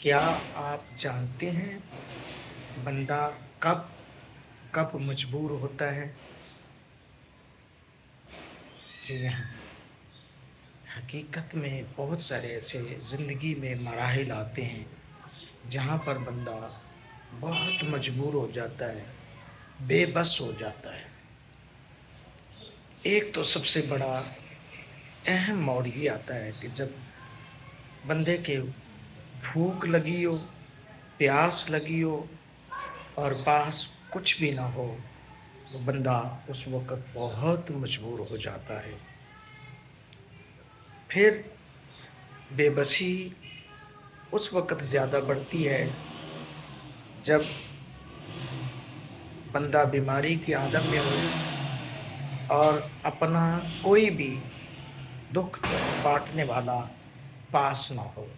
क्या आप जानते हैं बंदा कब कब मजबूर होता है? जी हाँ, हकीकत में बहुत सारे ऐसे ज़िंदगी में मराहिल आते हैं, जहाँ पर बंदा बहुत मजबूर हो जाता है, बेबस हो जाता है। एक तो सबसे बड़ा अहम मोड़ ये आता है कि जब बंदे के भूख लगी हो, प्यास लगी हो और पास कुछ भी ना हो, तो बंदा उस वक़्त बहुत मजबूर हो जाता है। फिर बेबसी उस वक़्त ज़्यादा बढ़ती है जब बंदा बीमारी की आलम में हो और अपना कोई भी दुःख बाँटने वाला पास ना हो।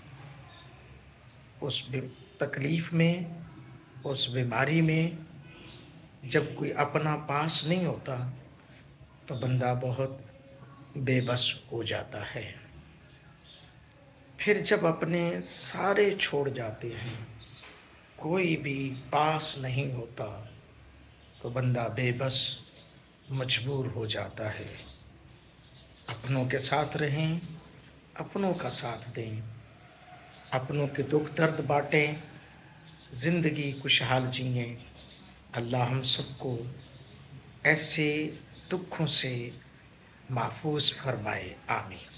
उस बी तकलीफ़ में, उस बीमारी में जब कोई अपना पास नहीं होता, तो बंदा बहुत बेबस हो जाता है। फिर जब अपने सारे छोड़ जाते हैं, कोई भी पास नहीं होता, तो बंदा बेबस मजबूर हो जाता है। अपनों के साथ रहें, अपनों का साथ दें, अपनों के दुख दर्द बाँटें, ज़िंदगी खुशहाल जिएँ। अल्लाह हम सबको ऐसे दुखों से महफूज़ फरमाए। आमीन।